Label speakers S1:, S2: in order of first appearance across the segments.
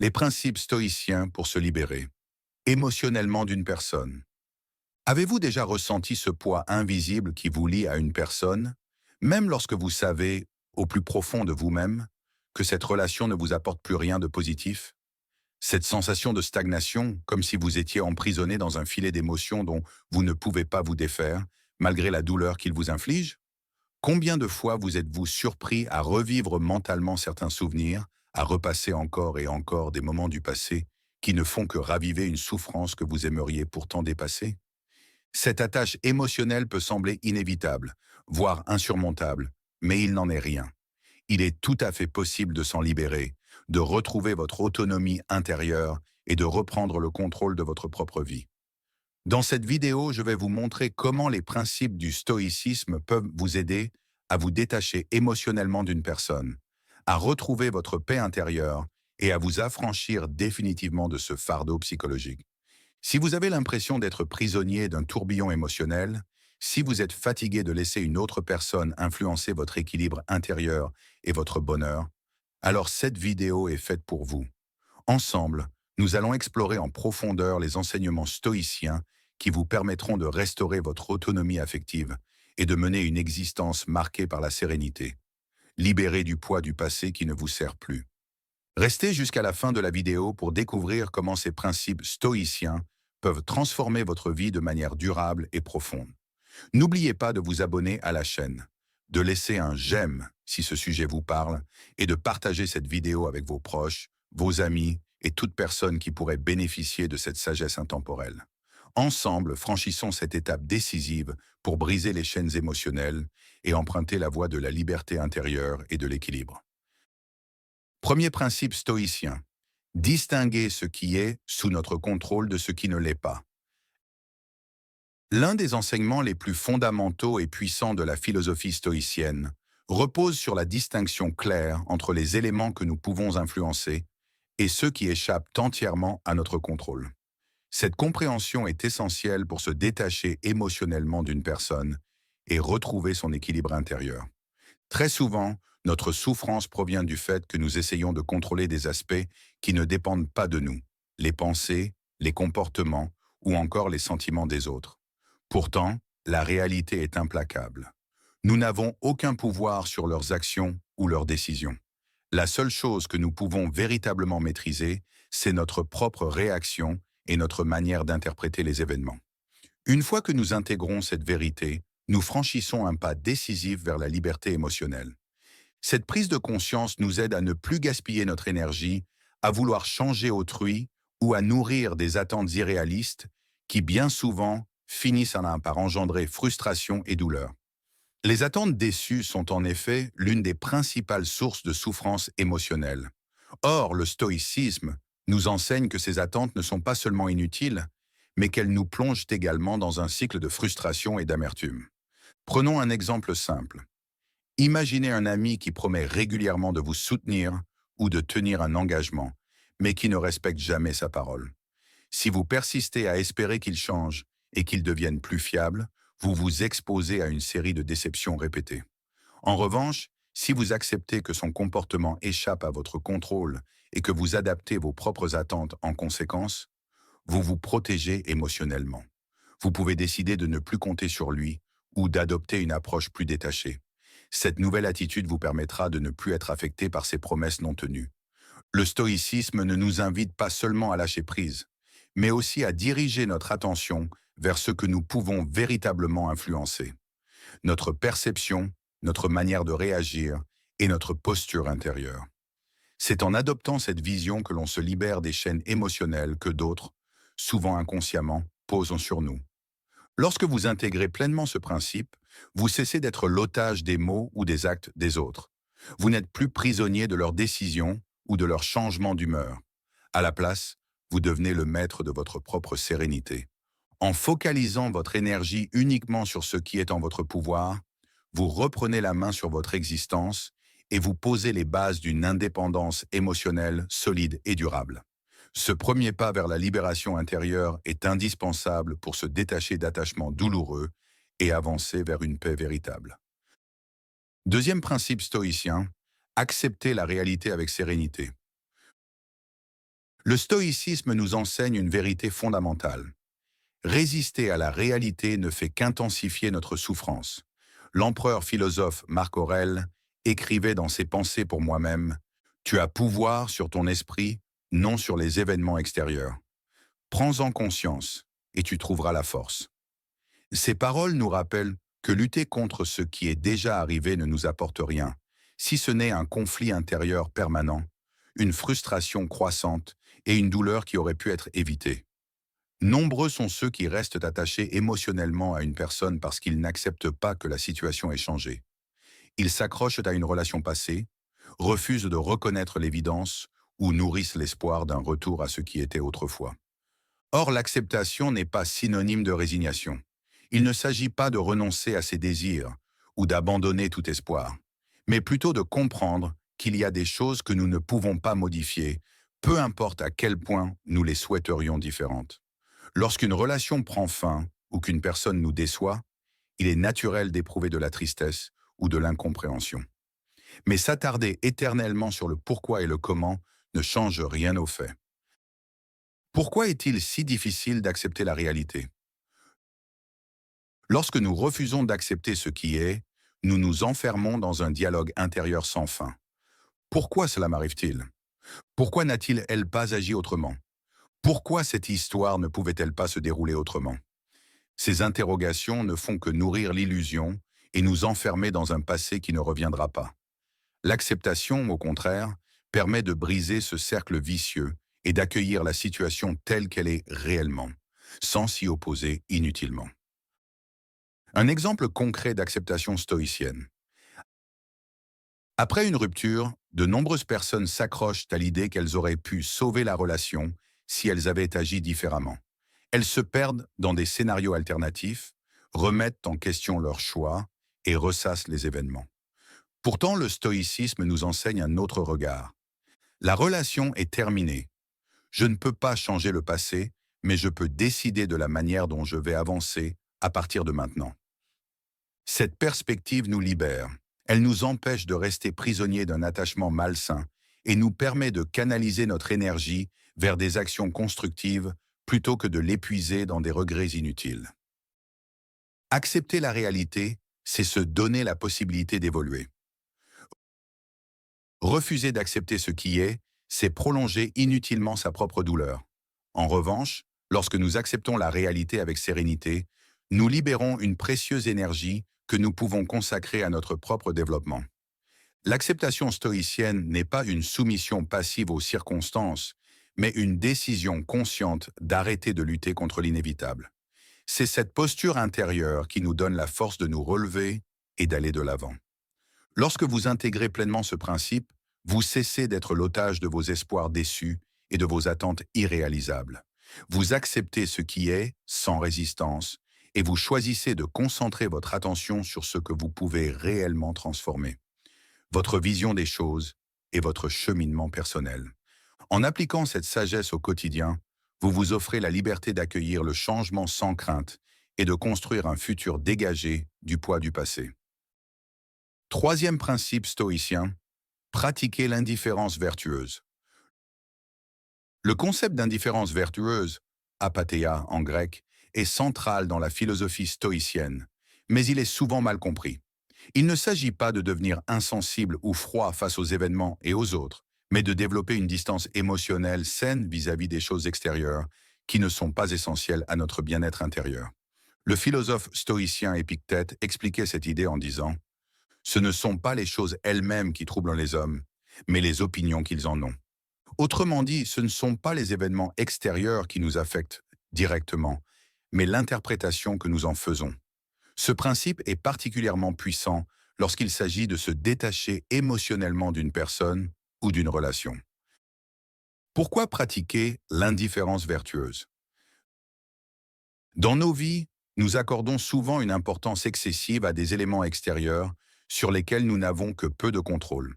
S1: Les principes stoïciens pour se libérer émotionnellement d'une personne. Avez-vous déjà ressenti ce poids invisible qui vous lie à une personne, même lorsque vous savez, au plus profond de vous-même, que cette relation ne vous apporte plus rien de positif? Cette sensation de stagnation, comme si vous étiez emprisonné dans un filet d'émotions dont vous ne pouvez pas vous défaire, malgré la douleur qu'il vous inflige? Combien de fois vous êtes-vous surpris à revivre mentalement certains souvenirs, à repasser encore et encore des moments du passé qui ne font que raviver une souffrance que vous aimeriez pourtant dépasser? Cette attache émotionnelle peut sembler inévitable, voire insurmontable, mais il n'en est rien. Il est tout à fait possible de s'en libérer, de retrouver votre autonomie intérieure et de reprendre le contrôle de votre propre vie. Dans cette vidéo, je vais vous montrer comment les principes du stoïcisme peuvent vous aider à vous détacher émotionnellement d'une personne, à retrouver votre paix intérieure et à vous affranchir définitivement de ce fardeau psychologique. Si vous avez l'impression d'être prisonnier d'un tourbillon émotionnel, si vous êtes fatigué de laisser une autre personne influencer votre équilibre intérieur et votre bonheur, alors cette vidéo est faite pour vous. Ensemble, nous allons explorer en profondeur les enseignements stoïciens qui vous permettront de restaurer votre autonomie affective et de mener une existence marquée par la sérénité, libérée du poids du passé qui ne vous sert plus. Restez jusqu'à la fin de la vidéo pour découvrir comment ces principes stoïciens peuvent transformer votre vie de manière durable et profonde. N'oubliez pas de vous abonner à la chaîne, de laisser un j'aime si ce sujet vous parle et de partager cette vidéo avec vos proches, vos amis et toute personne qui pourrait bénéficier de cette sagesse intemporelle. Ensemble, franchissons cette étape décisive pour briser les chaînes émotionnelles et emprunter la voie de la liberté intérieure et de l'équilibre. Premier principe stoïcien. Distinguer ce qui est sous notre contrôle de ce qui ne l'est pas. L'un des enseignements les plus fondamentaux et puissants de la philosophie stoïcienne repose sur la distinction claire entre les éléments que nous pouvons influencer et ceux qui échappent entièrement à notre contrôle. Cette compréhension est essentielle pour se détacher émotionnellement d'une personne et retrouver son équilibre intérieur. Très souvent, notre souffrance provient du fait que nous essayons de contrôler des aspects qui ne dépendent pas de nous, les pensées, les comportements ou encore les sentiments des autres. Pourtant, la réalité est implacable. Nous n'avons aucun pouvoir sur leurs actions ou leurs décisions. La seule chose que nous pouvons véritablement maîtriser, c'est notre propre réaction et notre manière d'interpréter les événements. Une fois que nous intégrons cette vérité, nous franchissons un pas décisif vers la liberté émotionnelle. Cette prise de conscience nous aide à ne plus gaspiller notre énergie, à vouloir changer autrui ou à nourrir des attentes irréalistes qui, bien souvent, finissent par engendrer frustration et douleur. Les attentes déçues sont en effet l'une des principales sources de souffrance émotionnelle. Or, le stoïcisme nous enseigne que ces attentes ne sont pas seulement inutiles, mais qu'elles nous plongent également dans un cycle de frustration et d'amertume. Prenons un exemple simple. Imaginez un ami qui promet régulièrement de vous soutenir ou de tenir un engagement, mais qui ne respecte jamais sa parole. Si vous persistez à espérer qu'il change et qu'il devienne plus fiable, vous vous exposez à une série de déceptions répétées. En revanche, si vous acceptez que son comportement échappe à votre contrôle et que vous adaptez vos propres attentes en conséquence, vous vous protégez émotionnellement. Vous pouvez décider de ne plus compter sur lui ou d'adopter une approche plus détachée. Cette nouvelle attitude vous permettra de ne plus être affecté par ces promesses non tenues. Le stoïcisme ne nous invite pas seulement à lâcher prise, mais aussi à diriger notre attention vers ce que nous pouvons véritablement influencer. Notre perception, notre manière de réagir et notre posture intérieure. C'est en adoptant cette vision que l'on se libère des chaînes émotionnelles que d'autres, souvent inconsciemment, posent sur nous. Lorsque vous intégrez pleinement ce principe, vous cessez d'être l'otage des mots ou des actes des autres. Vous n'êtes plus prisonnier de leurs décisions ou de leurs changements d'humeur. À la place, vous devenez le maître de votre propre sérénité. En focalisant votre énergie uniquement sur ce qui est en votre pouvoir, vous reprenez la main sur votre existence et vous posez les bases d'une indépendance émotionnelle solide et durable. Ce premier pas vers la libération intérieure est indispensable pour se détacher d'attachements douloureux et avancer vers une paix véritable. Deuxième principe stoïcien, accepter la réalité avec sérénité. Le stoïcisme nous enseigne une vérité fondamentale. Résister à la réalité ne fait qu'intensifier notre souffrance. L'empereur philosophe Marc Aurèle écrivait dans ses Pensées pour moi-même: Tu as pouvoir sur ton esprit, non sur les événements extérieurs. Prends-en conscience et tu trouveras la force. Ces paroles nous rappellent que lutter contre ce qui est déjà arrivé ne nous apporte rien, si ce n'est un conflit intérieur permanent, une frustration croissante et une douleur qui aurait pu être évitée. Nombreux sont ceux qui restent attachés émotionnellement à une personne parce qu'ils n'acceptent pas que la situation ait changé. Ils s'accrochent à une relation passée, refusent de reconnaître l'évidence ou nourrissent l'espoir d'un retour à ce qui était autrefois. Or, l'acceptation n'est pas synonyme de résignation. Il ne s'agit pas de renoncer à ses désirs ou d'abandonner tout espoir, mais plutôt de comprendre qu'il y a des choses que nous ne pouvons pas modifier, peu importe à quel point nous les souhaiterions différentes. Lorsqu'une relation prend fin ou qu'une personne nous déçoit, il est naturel d'éprouver de la tristesse ou de l'incompréhension. Mais s'attarder éternellement sur le pourquoi et le comment ne change rien aux faits. Pourquoi est-il si difficile d'accepter la réalité? Lorsque nous refusons d'accepter ce qui est, nous nous enfermons dans un dialogue intérieur sans fin. Pourquoi cela m'arrive-t-il? Pourquoi n'a-t-il, elle, pas agi autrement? Pourquoi cette histoire ne pouvait-elle pas se dérouler autrement? Ces interrogations ne font que nourrir l'illusion et nous enfermer dans un passé qui ne reviendra pas. L'acceptation, au contraire, permet de briser ce cercle vicieux et d'accueillir la situation telle qu'elle est réellement, sans s'y opposer inutilement. Un exemple concret d'acceptation stoïcienne. Après une rupture, de nombreuses personnes s'accrochent à l'idée qu'elles auraient pu sauver la relation si elles avaient agi différemment. Elles se perdent dans des scénarios alternatifs, remettent en question leurs choix et ressassent les événements. Pourtant, le stoïcisme nous enseigne un autre regard. La relation est terminée. Je ne peux pas changer le passé, mais je peux décider de la manière dont je vais avancer à partir de maintenant. Cette perspective nous libère. Elle nous empêche de rester prisonniers d'un attachement malsain et nous permet de canaliser notre énergie vers des actions constructives plutôt que de l'épuiser dans des regrets inutiles. Accepter la réalité, c'est se donner la possibilité d'évoluer. Refuser d'accepter ce qui est, c'est prolonger inutilement sa propre douleur. En revanche, lorsque nous acceptons la réalité avec sérénité, nous libérons une précieuse énergie que nous pouvons consacrer à notre propre développement. L'acceptation stoïcienne n'est pas une soumission passive aux circonstances, mais une décision consciente d'arrêter de lutter contre l'inévitable. C'est cette posture intérieure qui nous donne la force de nous relever et d'aller de l'avant. Lorsque vous intégrez pleinement ce principe, vous cessez d'être l'otage de vos espoirs déçus et de vos attentes irréalisables. Vous acceptez ce qui est, sans résistance, et vous choisissez de concentrer votre attention sur ce que vous pouvez réellement transformer, votre vision des choses et votre cheminement personnel. En appliquant cette sagesse au quotidien, vous vous offrez la liberté d'accueillir le changement sans crainte et de construire un futur dégagé du poids du passé. Troisième principe stoïcien, pratiquer l'indifférence vertueuse. Le concept d'indifférence vertueuse, apatheia en grec, est central dans la philosophie stoïcienne, mais il est souvent mal compris. Il ne s'agit pas de devenir insensible ou froid face aux événements et aux autres, mais de développer une distance émotionnelle saine vis-à-vis des choses extérieures qui ne sont pas essentielles à notre bien-être intérieur. Le philosophe stoïcien Épictète expliquait cette idée en disant: ce ne sont pas les choses elles-mêmes qui troublent les hommes, mais les opinions qu'ils en ont. Autrement dit, ce ne sont pas les événements extérieurs qui nous affectent directement, mais l'interprétation que nous en faisons. Ce principe est particulièrement puissant lorsqu'il s'agit de se détacher émotionnellement d'une personne ou d'une relation. Pourquoi pratiquer l'indifférence vertueuse? Dans nos vies, nous accordons souvent une importance excessive à des éléments extérieurs sur lesquels nous n'avons que peu de contrôle.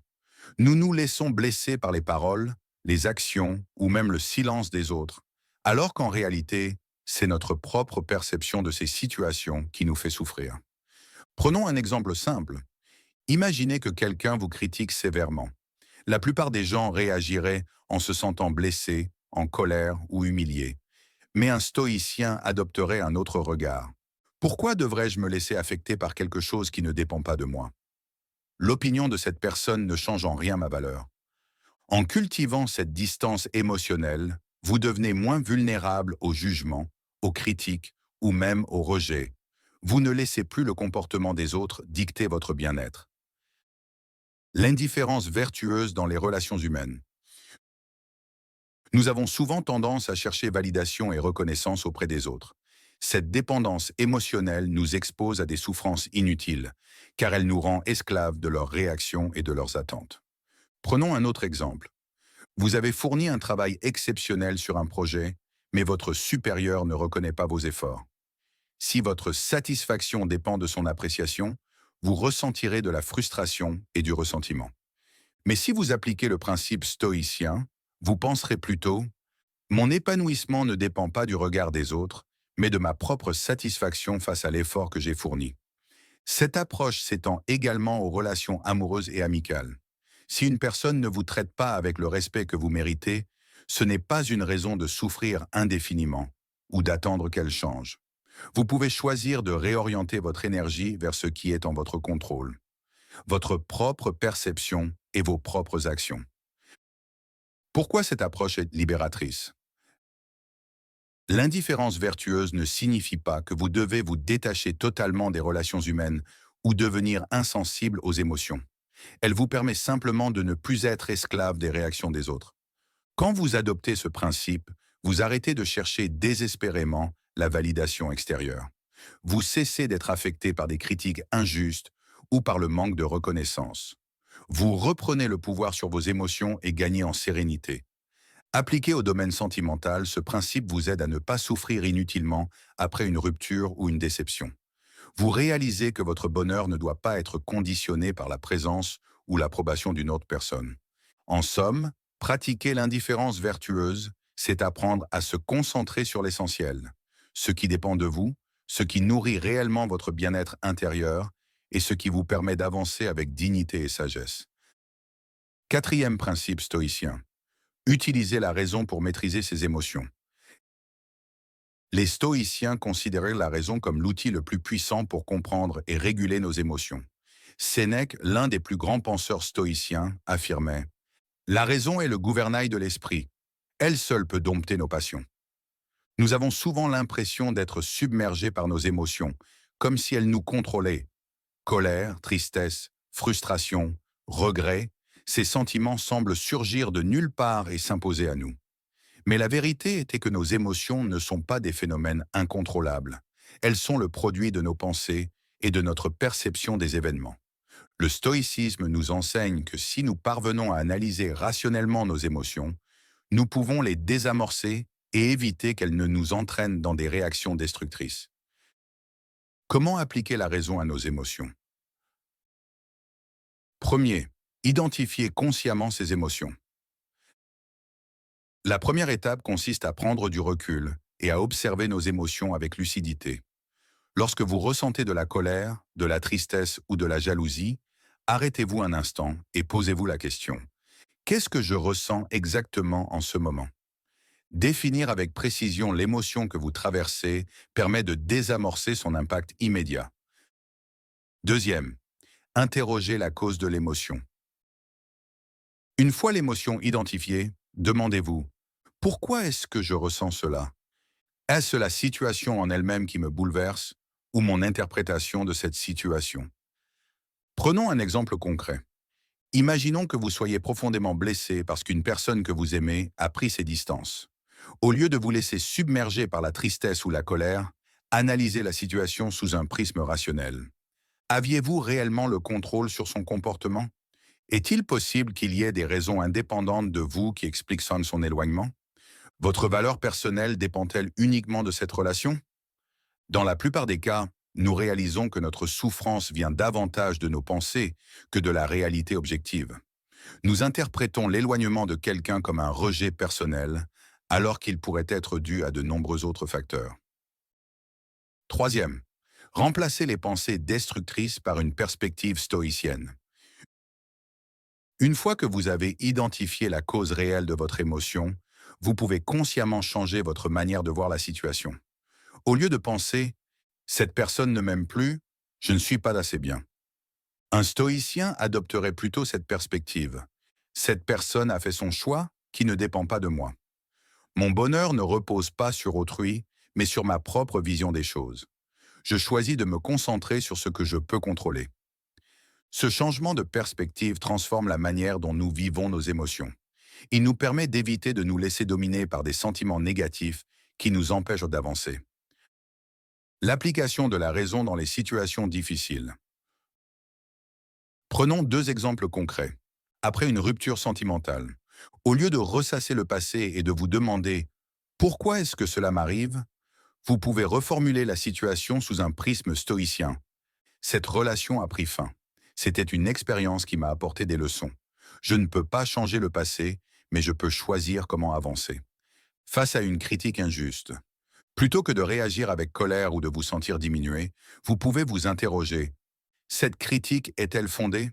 S1: Nous nous laissons blesser par les paroles, les actions ou même le silence des autres, alors qu'en réalité, c'est notre propre perception de ces situations qui nous fait souffrir. Prenons un exemple simple. Imaginez que quelqu'un vous critique sévèrement. La plupart des gens réagiraient en se sentant blessés en colère ou humilié. Mais un stoïcien adopterait un autre regard. Pourquoi devrais-je me laisser affecter par quelque chose qui ne dépend pas de moi? L'opinion de cette personne ne change en rien ma valeur. En cultivant cette distance émotionnelle, vous devenez moins vulnérable au jugement, aux critiques ou même au rejet. Vous ne laissez plus le comportement des autres dicter votre bien-être. L'indifférence vertueuse dans les relations humaines. Nous avons souvent tendance à chercher validation et reconnaissance auprès des autres. Cette dépendance émotionnelle nous expose à des souffrances inutiles, car elle nous rend esclaves de leurs réactions et de leurs attentes. Prenons un autre exemple. Vous avez fourni un travail exceptionnel sur un projet, mais votre supérieur ne reconnaît pas vos efforts. Si votre satisfaction dépend de son appréciation, vous ressentirez de la frustration et du ressentiment. Mais si vous appliquez le principe stoïcien, vous penserez plutôt: mon épanouissement ne dépend pas du regard des autres, mais de ma propre satisfaction face à l'effort que j'ai fourni. Cette approche s'étend également aux relations amoureuses et amicales. Si une personne ne vous traite pas avec le respect que vous méritez, ce n'est pas une raison de souffrir indéfiniment ou d'attendre qu'elle change. Vous pouvez choisir de réorienter votre énergie vers ce qui est en votre contrôle, votre propre perception et vos propres actions. Pourquoi cette approche est libératrice? L'indifférence vertueuse ne signifie pas que vous devez vous détacher totalement des relations humaines ou devenir insensible aux émotions. Elle vous permet simplement de ne plus être esclave des réactions des autres. Quand vous adoptez ce principe, vous arrêtez de chercher désespérément la validation extérieure. Vous cessez d'être affecté par des critiques injustes ou par le manque de reconnaissance. Vous reprenez le pouvoir sur vos émotions et gagnez en sérénité. Appliqué au domaine sentimental, ce principe vous aide à ne pas souffrir inutilement après une rupture ou une déception. Vous réalisez que votre bonheur ne doit pas être conditionné par la présence ou l'approbation d'une autre personne. En somme, pratiquer l'indifférence vertueuse, c'est apprendre à se concentrer sur l'essentiel, ce qui dépend de vous, ce qui nourrit réellement votre bien-être intérieur et ce qui vous permet d'avancer avec dignité et sagesse. Quatrième principe stoïcien. Utiliser la raison pour maîtriser ses émotions. Les stoïciens considéraient la raison comme l'outil le plus puissant pour comprendre et réguler nos émotions. Sénèque, l'un des plus grands penseurs stoïciens, affirmait: la raison est le gouvernail de l'esprit. Elle seule peut dompter nos passions. Nous avons souvent l'impression d'être submergés par nos émotions, comme si elles nous contrôlaient. Colère, tristesse, frustration, regret, ces sentiments semblent surgir de nulle part et s'imposer à nous. Mais la vérité était que nos émotions ne sont pas des phénomènes incontrôlables. Elles sont le produit de nos pensées et de notre perception des événements. Le stoïcisme nous enseigne que si nous parvenons à analyser rationnellement nos émotions, nous pouvons les désamorcer et éviter qu'elles ne nous entraînent dans des réactions destructrices. Comment appliquer la raison à nos émotions? Premier, identifier consciemment ses émotions. La première étape consiste à prendre du recul et à observer nos émotions avec lucidité. Lorsque vous ressentez de la colère, de la tristesse ou de la jalousie, arrêtez-vous un instant et posez-vous la question: qu'est-ce que je ressens exactement en ce moment? Définir avec précision l'émotion que vous traversez permet de désamorcer son impact immédiat. Deuxième, interrogez la cause de l'émotion. Une fois l'émotion identifiée, demandez-vous: pourquoi est-ce que je ressens cela? Est-ce la situation en elle-même qui me bouleverse ou mon interprétation de cette situation? Prenons un exemple concret. Imaginons que vous soyez profondément blessé parce qu'une personne que vous aimez a pris ses distances. Au lieu de vous laisser submerger par la tristesse ou la colère, analysez la situation sous un prisme rationnel. Aviez-vous réellement le contrôle sur son comportement? Est-il possible qu'il y ait des raisons indépendantes de vous qui expliquent son éloignement? Votre valeur personnelle dépend-elle uniquement de cette relation? Dans la plupart des cas, nous réalisons que notre souffrance vient davantage de nos pensées que de la réalité objective. Nous interprétons l'éloignement de quelqu'un comme un rejet personnel, alors qu'il pourrait être dû à de nombreux autres facteurs. Troisième, remplacez les pensées destructrices par une perspective stoïcienne. Une fois que vous avez identifié la cause réelle de votre émotion, Vous pouvez consciemment changer votre manière de voir la situation. Au lieu de penser cette personne ne m'aime plus, je ne suis pas assez bien. Un stoïcien adopterait plutôt cette perspective. Cette personne a fait son choix qui ne dépend pas de moi. Mon bonheur ne repose pas sur autrui, mais sur ma propre vision des choses. Je choisis de me concentrer sur ce que je peux contrôler. Ce changement de perspective transforme la manière dont nous vivons nos émotions. Il nous permet d'éviter de nous laisser dominer par des sentiments négatifs qui nous empêchent d'avancer. L'application de la raison dans les situations difficiles. Prenons deux exemples concrets. Après une rupture sentimentale, au lieu de ressasser le passé et de vous demander « Pourquoi est-ce que cela m'arrive ?», vous pouvez reformuler la situation sous un prisme stoïcien. Cette relation a pris fin. C'était une expérience qui m'a apporté des leçons. Je ne peux pas changer le passé, mais je peux choisir comment avancer. Face à une critique injuste, plutôt que de réagir avec colère ou de vous sentir diminué, vous pouvez vous interroger. Cette critique est-elle fondée?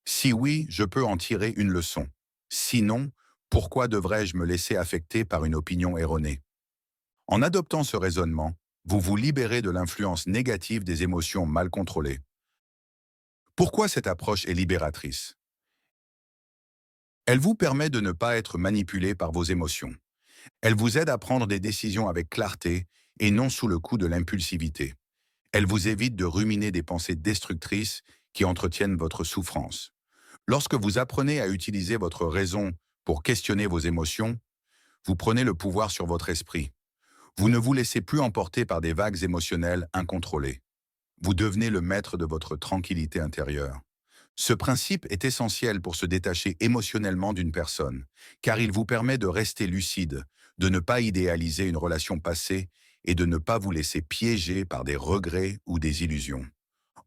S1: Si oui, je peux en tirer une leçon. Sinon, pourquoi devrais-je me laisser affecter par une opinion erronée? En adoptant ce raisonnement, vous vous libérez de l'influence négative des émotions mal contrôlées. Pourquoi cette approche est libératrice? Elle vous permet de ne pas être manipulé par vos émotions. Elle vous aide à prendre des décisions avec clarté et non sous le coup de l'impulsivité. Elle vous évite de ruminer des pensées destructrices qui entretiennent votre souffrance. Lorsque vous apprenez à utiliser votre raison pour questionner vos émotions, vous prenez le pouvoir sur votre esprit. Vous ne vous laissez plus emporter par des vagues émotionnelles incontrôlées. Vous devenez le maître de votre tranquillité intérieure. Ce principe est essentiel pour se détacher émotionnellement d'une personne, car il vous permet de rester lucide, de ne pas idéaliser une relation passée et de ne pas vous laisser piéger par des regrets ou des illusions.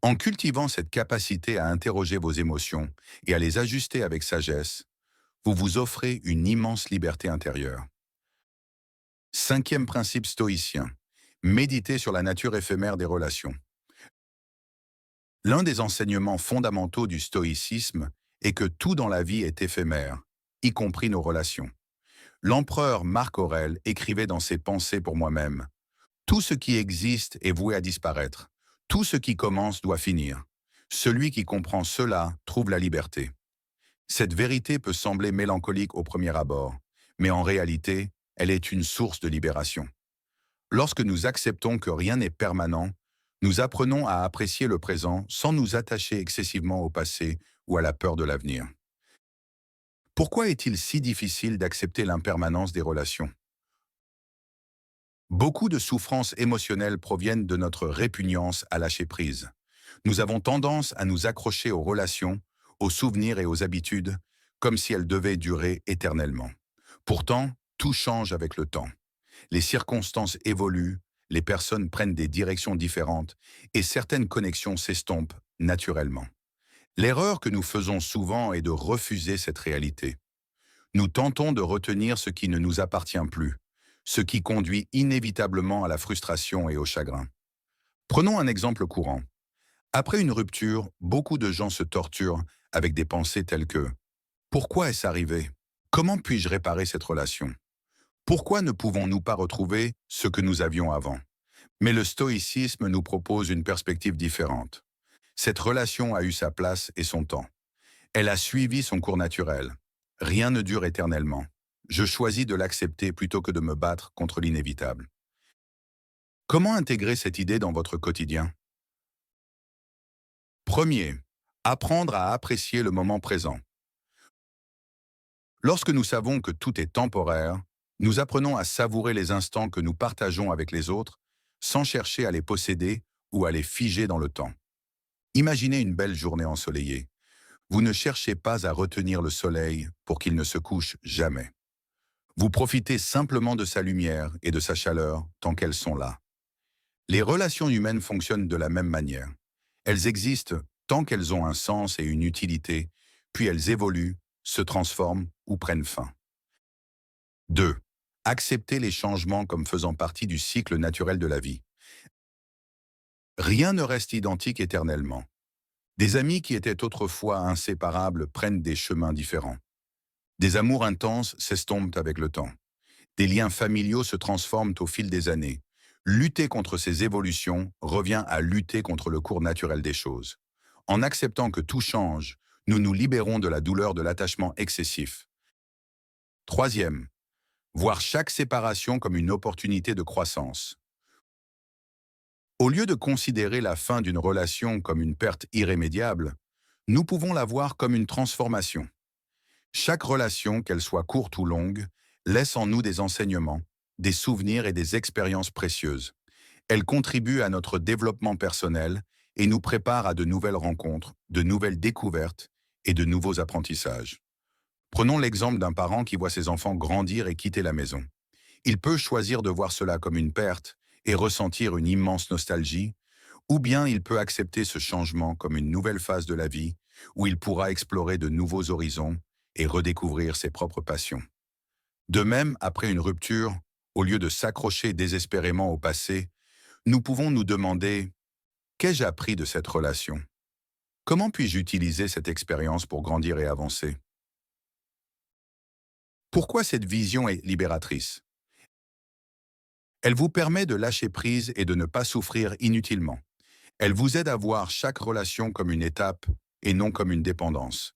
S1: En cultivant cette capacité à interroger vos émotions et à les ajuster avec sagesse, vous vous offrez une immense liberté intérieure. Cinquième principe stoïcien. Méditer sur la nature éphémère des relations. L'un des enseignements fondamentaux du stoïcisme est que tout dans la vie est éphémère, y compris nos relations. L'empereur Marc Aurèle écrivait dans ses Pensées pour moi-même: tout ce qui existe est voué à disparaître. Tout ce qui commence doit finir. Celui qui comprend cela trouve la liberté. Cette vérité peut sembler mélancolique au premier abord, mais en réalité, elle est une source de libération. Lorsque nous acceptons que rien n'est permanent, nous apprenons à apprécier le présent sans nous attacher excessivement au passé ou à la peur de l'avenir. Pourquoi est-il si difficile d'accepter l'impermanence des relations? Beaucoup de souffrances émotionnelles proviennent de notre répugnance à lâcher prise. Nous avons tendance à nous accrocher aux relations, aux souvenirs et aux habitudes, comme si elles devaient durer éternellement. Pourtant, tout change avec le temps. Les circonstances évoluent, les personnes prennent des directions différentes et certaines connexions s'estompent naturellement. L'erreur que nous faisons souvent est de refuser cette réalité. Nous tentons de retenir ce qui ne nous appartient plus, ce qui conduit inévitablement à la frustration et au chagrin. Prenons un exemple courant. Après une rupture, beaucoup de gens se torturent avec des pensées telles que « Pourquoi est-ce arrivé? Comment puis-je réparer cette relation? Pourquoi ne pouvons-nous pas retrouver ce que nous avions avant ?» Mais le stoïcisme nous propose une perspective différente. Cette relation a eu sa place et son temps. Elle a suivi son cours naturel. Rien ne dure éternellement. Je choisis de l'accepter plutôt que de me battre contre l'inévitable. Comment intégrer cette idée dans votre quotidien? Premier, apprendre à apprécier le moment présent. Lorsque nous savons que tout est temporaire, nous apprenons à savourer les instants que nous partageons avec les autres sans chercher à les posséder ou à les figer dans le temps. Imaginez une belle journée ensoleillée. Vous ne cherchez pas à retenir le soleil pour qu'il ne se couche jamais. Vous profitez simplement de sa lumière et de sa chaleur tant qu'elles sont là. Les relations humaines fonctionnent de la même manière. Elles existent tant qu'elles ont un sens et une utilité, puis elles évoluent, se transforment ou prennent fin. 2. Accepter les changements comme faisant partie du cycle naturel de la vie. Rien ne reste identique éternellement. Des amis qui étaient autrefois inséparables prennent des chemins différents. Des amours intenses s'estompent avec le temps. Des liens familiaux se transforment au fil des années. Lutter contre ces évolutions revient à lutter contre le cours naturel des choses. En acceptant que tout change, nous nous libérons de la douleur de l'attachement excessif. Troisième, voir chaque séparation comme une opportunité de croissance. Au lieu de considérer la fin d'une relation comme une perte irrémédiable, nous pouvons la voir comme une transformation. Chaque relation, qu'elle soit courte ou longue, laisse en nous des enseignements, des souvenirs et des expériences précieuses. Elle contribue à notre développement personnel et nous prépare à de nouvelles rencontres, de nouvelles découvertes et de nouveaux apprentissages. Prenons l'exemple d'un parent qui voit ses enfants grandir et quitter la maison. Il peut choisir de voir cela comme une perte et ressentir une immense nostalgie, ou bien il peut accepter ce changement comme une nouvelle phase de la vie où il pourra explorer de nouveaux horizons et redécouvrir ses propres passions. De même, après une rupture, au lieu de s'accrocher désespérément au passé, nous pouvons nous demander: qu'ai-je appris de cette relation? Comment puis-je utiliser cette expérience pour grandir et avancer? Pourquoi cette vision est libératrice? Elle vous permet de lâcher prise et de ne pas souffrir inutilement. Elle vous aide à voir chaque relation comme une étape et non comme une dépendance.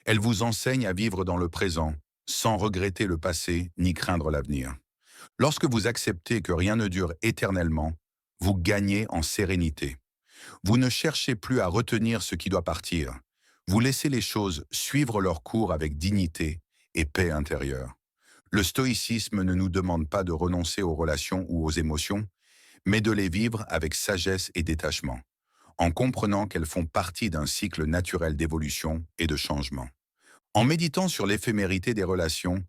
S1: Elle vous enseigne à vivre dans le présent, sans regretter le passé ni craindre l'avenir. Lorsque vous acceptez que rien ne dure éternellement, vous gagnez en sérénité. Vous ne cherchez plus à retenir ce qui doit partir. Vous laissez les choses suivre leur cours avec dignité et paix intérieure. Le stoïcisme ne nous demande pas de renoncer aux relations ou aux émotions, mais de les vivre avec sagesse et détachement, en comprenant qu'elles font partie d'un cycle naturel d'évolution et de changement. En méditant sur l'éphémérité des relations,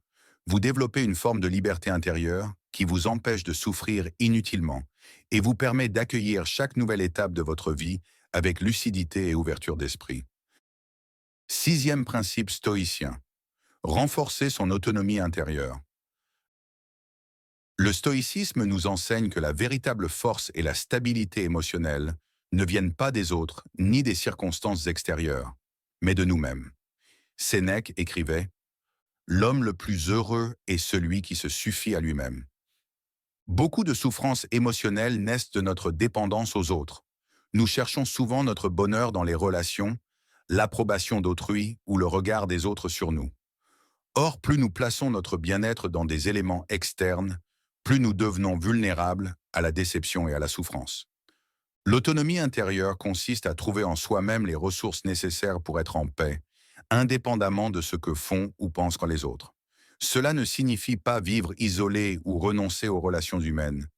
S1: vous développez une forme de liberté intérieure qui vous empêche de souffrir inutilement et vous permet d'accueillir chaque nouvelle étape de votre vie avec lucidité et ouverture d'esprit. Sixième principe stoïcien: renforcer son autonomie intérieure. Le stoïcisme nous enseigne que la véritable force et la stabilité émotionnelle ne viennent pas des autres ni des circonstances extérieures, mais de nous-mêmes. Sénèque écrivait: l'homme le plus heureux est celui qui se suffit à lui-même. Beaucoup de souffrances émotionnelles naissent de notre dépendance aux autres. Nous cherchons souvent notre bonheur dans les relations, l'approbation d'autrui ou le regard des autres sur nous. Or, plus nous plaçons notre bien-être dans des éléments externes, plus nous devenons vulnérables à la déception et à la souffrance. L'autonomie intérieure consiste à trouver en soi-même les ressources nécessaires pour être en paix, indépendamment de ce que font ou pensent les autres. Cela ne signifie pas vivre isolé ou renoncer aux relations humaines,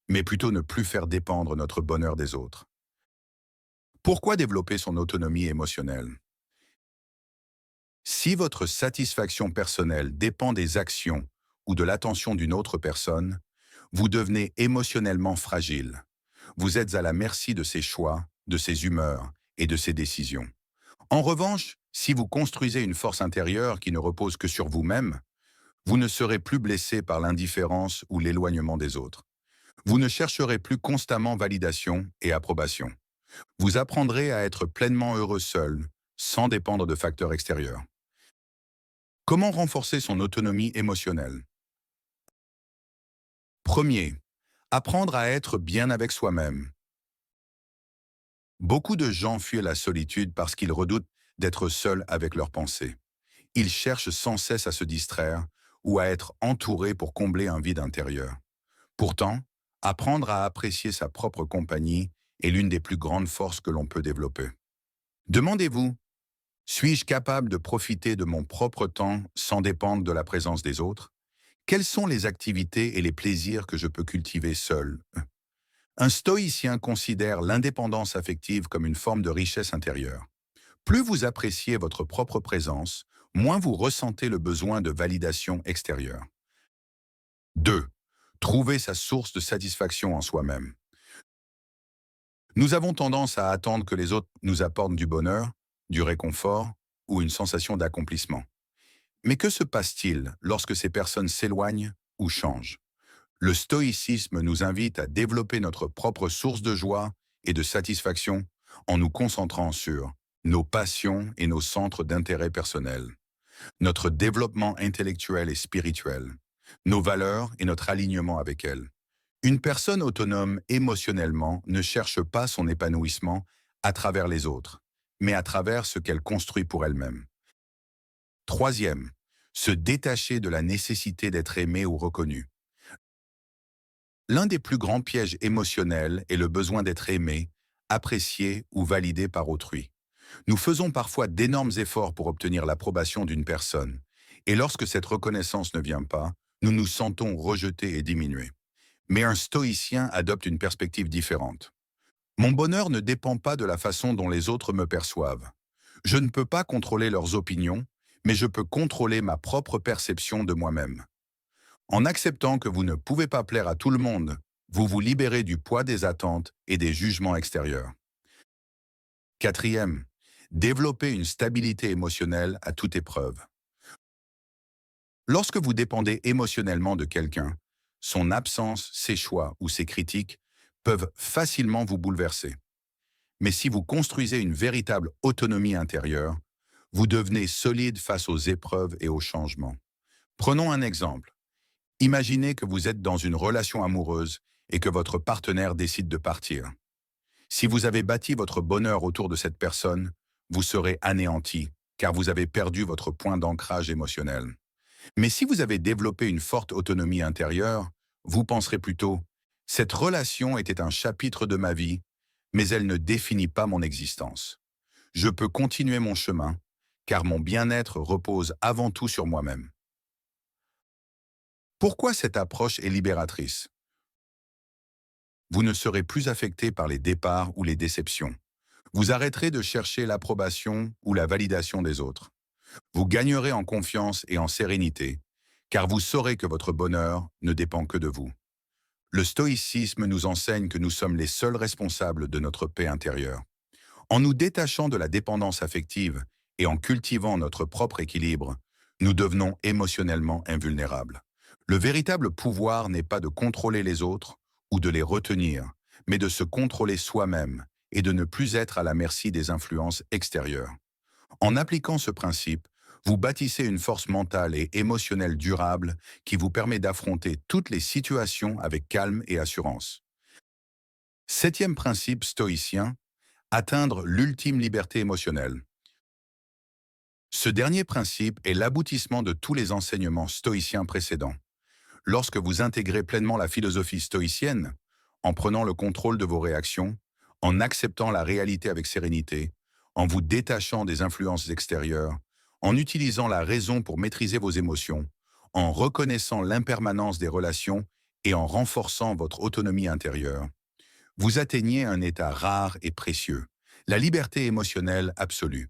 S1: mais plutôt ne plus faire dépendre notre bonheur des autres. Pourquoi développer son autonomie émotionnelle? Si votre satisfaction personnelle dépend des actions ou de l'attention d'une autre personne, vous devenez émotionnellement fragile. Vous êtes à la merci de ses choix, de ses humeurs et de ses décisions. En revanche, si vous construisez une force intérieure qui ne repose que sur vous-même, vous ne serez plus blessé par l'indifférence ou l'éloignement des autres. Vous ne chercherez plus constamment validation et approbation. Vous apprendrez à être pleinement heureux seul, sans dépendre de facteurs extérieurs. Comment renforcer son autonomie émotionnelle? Premier, apprendre à être bien avec soi-même. Beaucoup de gens fuient la solitude parce qu'ils redoutent d'être seuls avec leurs pensées. Ils cherchent sans cesse à se distraire ou à être entourés pour combler un vide intérieur. Pourtant, apprendre à apprécier sa propre compagnie est l'une des plus grandes forces que l'on peut développer. Demandez-vous: suis-je capable de profiter de mon propre temps sans dépendre de la présence des autres? Quelles sont les activités et les plaisirs que je peux cultiver seul? Un stoïcien considère l'indépendance affective comme une forme de richesse intérieure. Plus vous appréciez votre propre présence, moins vous ressentez le besoin de validation extérieure. 2. Trouver sa source de satisfaction en soi-même. Nous avons tendance à attendre que les autres nous apportent du bonheur, du réconfort ou une sensation d'accomplissement. Mais que se passe-t-il lorsque ces personnes s'éloignent ou changent? Le stoïcisme nous invite à développer notre propre source de joie et de satisfaction en nous concentrant sur nos passions et nos centres d'intérêt personnel, notre développement intellectuel et spirituel, nos valeurs et notre alignement avec elles. Une personne autonome émotionnellement ne cherche pas son épanouissement à travers les autres, mais à travers ce qu'elle construit pour elle-même. Troisième, se détacher de la nécessité d'être aimé ou reconnu. L'un des plus grands pièges émotionnels est le besoin d'être aimé, apprécié ou validé par autrui. Nous faisons parfois d'énormes efforts pour obtenir l'approbation d'une personne, et lorsque cette reconnaissance ne vient pas, nous nous sentons rejetés et diminués. Mais un stoïcien adopte une perspective différente. Mon bonheur ne dépend pas de la façon dont les autres me perçoivent. Je ne peux pas contrôler leurs opinions, mais je peux contrôler ma propre perception de moi-même. En acceptant que vous ne pouvez pas plaire à tout le monde, vous vous libérez du poids des attentes et des jugements extérieurs. Quatrième, développer une stabilité émotionnelle à toute épreuve. Lorsque vous dépendez émotionnellement de quelqu'un, son absence, ses choix ou ses critiques peuvent facilement vous bouleverser. Mais si vous construisez une véritable autonomie intérieure, vous devenez solide face aux épreuves et aux changements. Prenons un exemple. Imaginez que vous êtes dans une relation amoureuse et que votre partenaire décide de partir. Si vous avez bâti votre bonheur autour de cette personne, vous serez anéanti, car vous avez perdu votre point d'ancrage émotionnel. Mais si vous avez développé une forte autonomie intérieure, vous penserez plutôt « Cette relation était un chapitre de ma vie, mais elle ne définit pas mon existence. Je peux continuer mon chemin, car mon bien-être repose avant tout sur moi-même. » Pourquoi cette approche est libératrice? Vous ne serez plus affecté par les départs ou les déceptions. Vous arrêterez de chercher l'approbation ou la validation des autres. Vous gagnerez en confiance et en sérénité, car vous saurez que votre bonheur ne dépend que de vous. Le stoïcisme nous enseigne que nous sommes les seuls responsables de notre paix intérieure. En nous détachant de la dépendance affective et en cultivant notre propre équilibre, nous devenons émotionnellement invulnérables. Le véritable pouvoir n'est pas de contrôler les autres ou de les retenir, mais de se contrôler soi-même et de ne plus être à la merci des influences extérieures. En appliquant ce principe, vous bâtissez une force mentale et émotionnelle durable qui vous permet d'affronter toutes les situations avec calme et assurance. Septième principe stoïcien, atteindre l'ultime liberté émotionnelle. Ce dernier principe est l'aboutissement de tous les enseignements stoïciens précédents. Lorsque vous intégrez pleinement la philosophie stoïcienne, en prenant le contrôle de vos réactions, en acceptant la réalité avec sérénité, en vous détachant des influences extérieures, en utilisant la raison pour maîtriser vos émotions, en reconnaissant l'impermanence des relations et en renforçant votre autonomie intérieure, vous atteignez un état rare et précieux, la liberté émotionnelle absolue.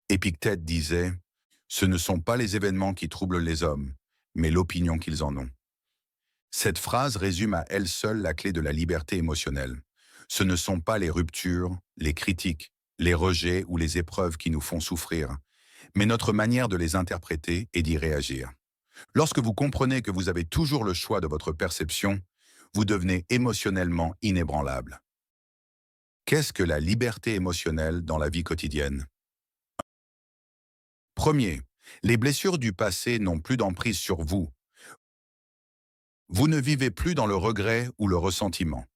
S1: Épictète disait « Ce ne sont pas les événements qui troublent les hommes, mais l'opinion qu'ils en ont. » Cette phrase résume à elle seule la clé de la liberté émotionnelle. Ce ne sont pas les ruptures, les critiques, les rejets ou les épreuves qui nous font souffrir, mais notre manière de les interpréter et d'y réagir. Lorsque vous comprenez que vous avez toujours le choix de votre perception, vous devenez émotionnellement inébranlable. Qu'est-ce que la liberté émotionnelle dans la vie quotidienne? Premier, les blessures du passé n'ont plus d'emprise sur vous. Vous ne vivez plus dans le regret ou le ressentiment.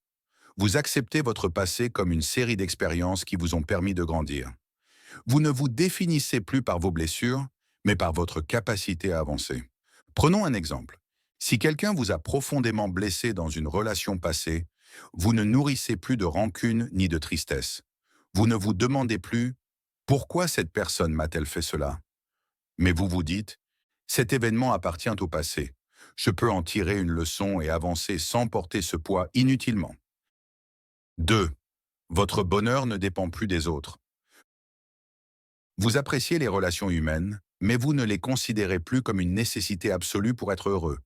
S1: Vous acceptez votre passé comme une série d'expériences qui vous ont permis de grandir. Vous ne vous définissez plus par vos blessures, mais par votre capacité à avancer. Prenons un exemple. Si quelqu'un vous a profondément blessé dans une relation passée, vous ne nourrissez plus de rancune ni de tristesse. Vous ne vous demandez plus « Pourquoi cette personne m'a-t-elle fait cela ?» Mais vous vous dites « Cet événement appartient au passé. Je peux en tirer une leçon et avancer sans porter ce poids inutilement. » 2. Votre bonheur ne dépend plus des autres. Vous appréciez les relations humaines, mais vous ne les considérez plus comme une nécessité absolue pour être heureux.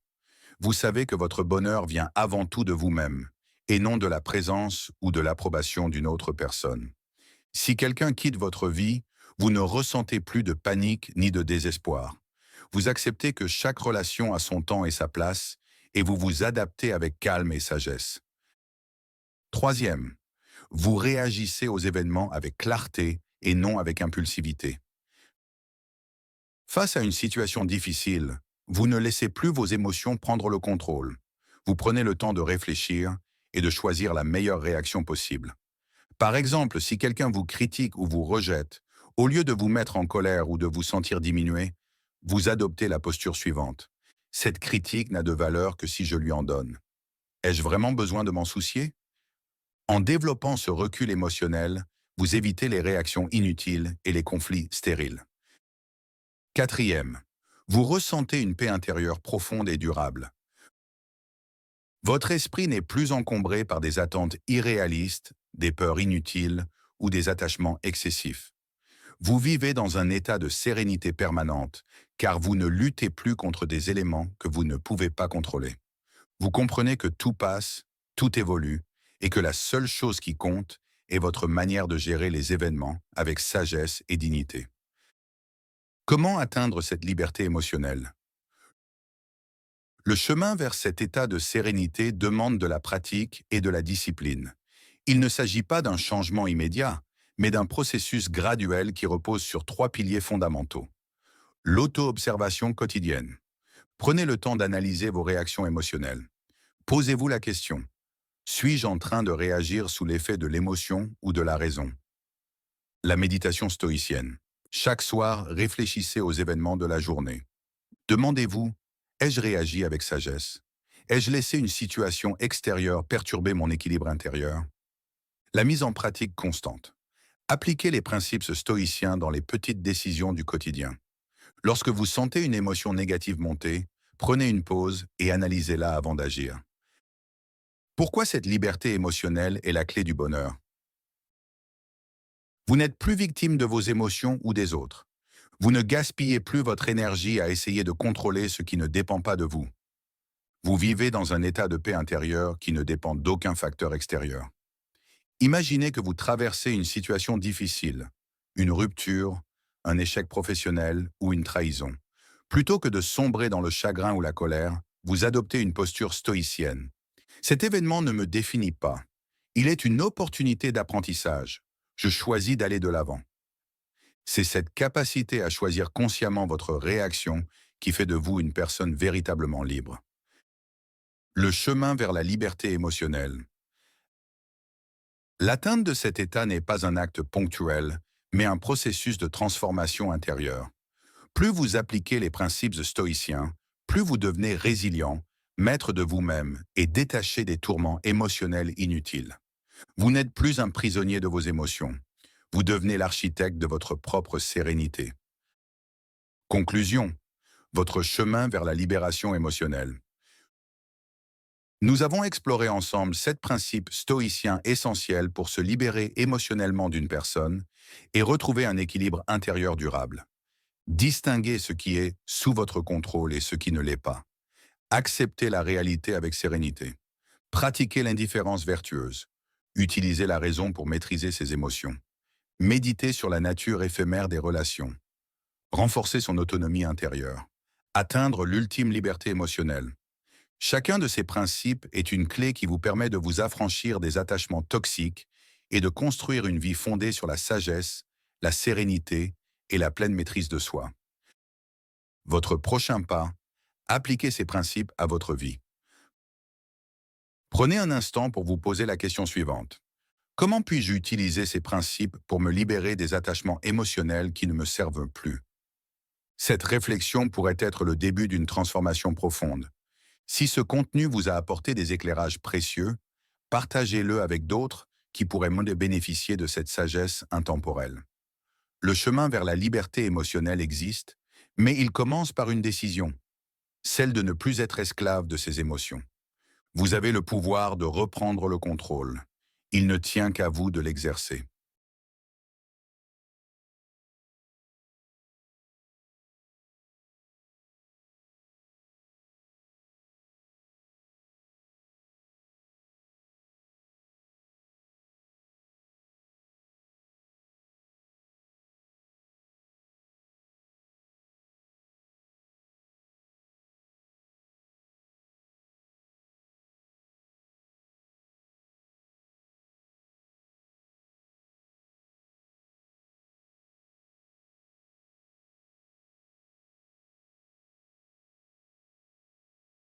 S1: Vous savez que votre bonheur vient avant tout de vous-même, et non de la présence ou de l'approbation d'une autre personne. Si quelqu'un quitte votre vie, vous ne ressentez plus de panique ni de désespoir. Vous acceptez que chaque relation a son temps et sa place, et vous vous adaptez avec calme et sagesse. Troisième, vous réagissez aux événements avec clarté et non avec impulsivité. Face à une situation difficile, Vous ne laissez plus vos émotions prendre le contrôle. Vous prenez le temps de réfléchir et de choisir la meilleure réaction possible. Par exemple, si quelqu'un vous critique ou vous rejette, au lieu de vous mettre en colère ou de vous sentir diminué, vous adoptez la posture suivante. Cette critique n'a de valeur que si je lui en donne. Ai-je vraiment besoin de m'en soucier? En développant ce recul émotionnel, vous évitez les réactions inutiles et les conflits stériles. Quatrième, vous ressentez une paix intérieure profonde et durable. Votre esprit n'est plus encombré par des attentes irréalistes, des peurs inutiles ou des attachements excessifs. Vous vivez dans un état de sérénité permanente, car vous ne luttez plus contre des éléments que vous ne pouvez pas contrôler. Vous comprenez que tout passe, tout évolue, et que la seule chose qui compte est votre manière de gérer les événements avec sagesse et dignité. Comment atteindre cette liberté émotionnelle? Le chemin vers cet état de sérénité demande de la pratique et de la discipline. Il ne s'agit pas d'un changement immédiat, mais d'un processus graduel qui repose sur trois piliers fondamentaux. L'auto-observation quotidienne. Prenez le temps d'analyser vos réactions émotionnelles. Posez-vous la question: suis-je en train de réagir sous l'effet de l'émotion ou de la raison? La méditation stoïcienne. Chaque soir, réfléchissez aux événements de la journée. Demandez-vous: ai-je réagi avec sagesse? Ai-je laissé une situation extérieure perturber mon équilibre intérieur? La mise en pratique constante. Appliquez les principes stoïciens dans les petites décisions du quotidien. Lorsque vous sentez une émotion négative monter, prenez une pause et analysez-la avant d'agir. Pourquoi cette liberté émotionnelle est la clé du bonheur? Vous n'êtes plus victime de vos émotions ou des autres. Vous ne gaspillez plus votre énergie à essayer de contrôler ce qui ne dépend pas de vous. Vous vivez dans un état de paix intérieure qui ne dépend d'aucun facteur extérieur. Imaginez que vous traversez une situation difficile, une rupture, un échec professionnel ou une trahison. Plutôt que de sombrer dans le chagrin ou la colère, vous adoptez une posture stoïcienne. Cet événement ne me définit pas. Il est une opportunité d'apprentissage. Je choisis d'aller de l'avant. C'est cette capacité à choisir consciemment votre réaction qui fait de vous une personne véritablement libre. Le chemin vers la liberté émotionnelle. L'atteinte de cet état n'est pas un acte ponctuel, mais un processus de transformation intérieure. Plus vous appliquez les principes stoïciens, plus vous devenez résilient, maître de vous-même et détaché des tourments émotionnels inutiles. Vous n'êtes plus un prisonnier de vos émotions. Vous devenez l'architecte de votre propre sérénité. Conclusion. Votre chemin vers la libération émotionnelle. Nous avons exploré ensemble 7 principes stoïciens essentiels pour se libérer émotionnellement d'une personne et retrouver un équilibre intérieur durable. Distinguez ce qui est sous votre contrôle et ce qui ne l'est pas. Acceptez la réalité avec sérénité. Pratiquez l'indifférence vertueuse. Utilisez la raison pour maîtriser ses émotions. Méditez sur la nature éphémère des relations. Renforcer son autonomie intérieure. Atteindre l'ultime liberté émotionnelle. Chacun de ces principes est une clé qui vous permet de vous affranchir des attachements toxiques et de construire une vie fondée sur la sagesse, la sérénité et la pleine maîtrise de soi. Votre prochain pas, appliquez ces principes à votre vie. Prenez un instant pour vous poser la question suivante. Comment puis-je utiliser ces principes pour me libérer des attachements émotionnels qui ne me servent plus? Cette réflexion pourrait être le début d'une transformation profonde. Si ce contenu vous a apporté des éclairages précieux, partagez-le avec d'autres qui pourraient bénéficier de cette sagesse intemporelle. Le chemin vers la liberté émotionnelle existe, mais il commence par une décision, celle de ne plus être esclave de ses émotions. Vous avez le pouvoir de reprendre le contrôle. Il ne tient qu'à vous de l'exercer.